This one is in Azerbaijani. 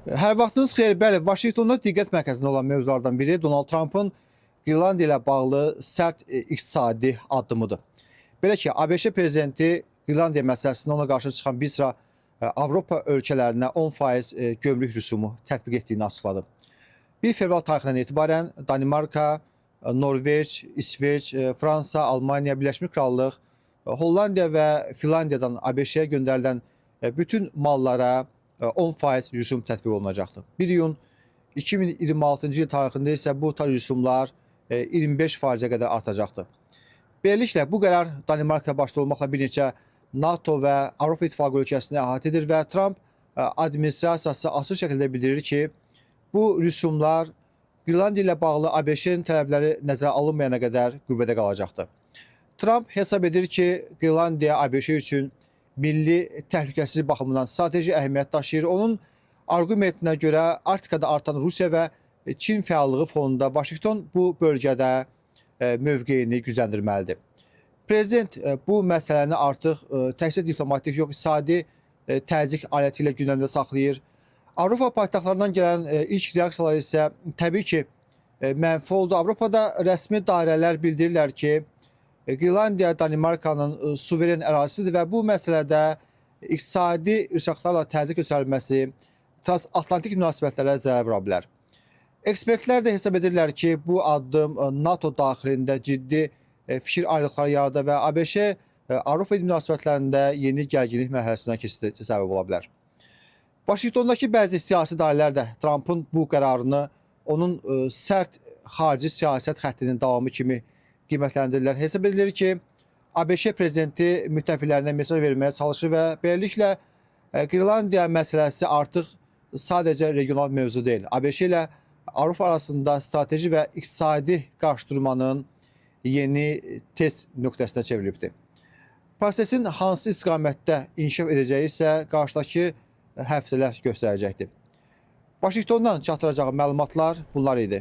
Hər vaxtınız xeyir. Bəli, Vaşinqtonda diqqət mərkəzində olan mövzulardan biri Donald Trumpın İrlandiya ilə bağlı sərt iqtisadi addımıdır. Belə ki, ABŞ prezidenti İrlandiya məsələsində ona qarşı çıxan bir sıra Avropa ölkələrinə 10% gömrük rüsumu tətbiq etdiyini açıqladı. 1 fevral tarixindən etibarən Danimarka, Norveç, İsveç, Fransa, Almaniya, Birləşmiş Krallıq, Hollandiya və Finlandiyadan ABŞ-yə göndərilən bütün mallara 10% rüsum tətbiq olunacaqdır. 1 iyun 2026-cı il tarixində isə bu rüsumlar 25%-ə qədər artacaqdır. Beləliklə, bu qərar Danimarka başda olmaqla bir neçə NATO və Avropa İttifaqı ölkəsini əhatə edir və Trump administrasiyası açıq şəkildə bildirir ki, bu rüsumlar İrlandiya ilə bağlı ABŞ-nin tələbləri nəzərə alınmayana qədər qüvvədə qalacaqdır. Trump hesab edir ki, İrlandiya ABŞ üçün milli təhlükəsizlik baxımından strateji əhəmiyyət daşıyır. Onun arqumentinə görə Arktikada artan Rusiya və Çin fəallığı fonunda Vaşinqton bu bölgədə mövqeyini gücləndirməlidir. Prezident bu məsələni artıq təkcə diplomatik yox, iqtisadi təzyiq aləti ilə gündəmdə saxlayır. Avropa paytaxtlarından gələn ilk reaksiyalar isə təbii ki, mənfi oldu. Avropada rəsmi dairələr bildirirlər ki, İrlandiya Danimarkanın suveren ərazisidir və bu məsələdə iqtisadi ırşaqlarla təzyiq göstərilməsi transatlantik münasibətlərə zərər vura bilər. Ekspertlər də hesab edirlər ki, bu addım NATO daxilində ciddi fikir ayrılıqları yaradır və ABŞ Avropa münasibətlərində yeni gərginlik mərhələsinə keçid səbəb ola bilər. Vaşinqtondakı bəzi siyasi dairələr də Trumpın bu qərarını onun sərt xarici siyasət xəttinin davamı kimi qiymətləndirirlər. Hesab edilir ki, ABŞ prezidenti müttəfiqlərinə mesaj verməyə çalışır və beləliklə İrlandiya məsələsi artıq sadəcə regional mövzu deyil. ABŞ ilə Avropa arasında strateji və iqtisadi qarşıdurmanın yeni test nöqtəsinə çevrilibdir. Prosesin hansı istiqamətdə inkişaf edəcəyi isə qarşıdakı həftələr göstərəcəkdir. Vaşinqtondan çatdıracağım məlumatlar bunlar idi.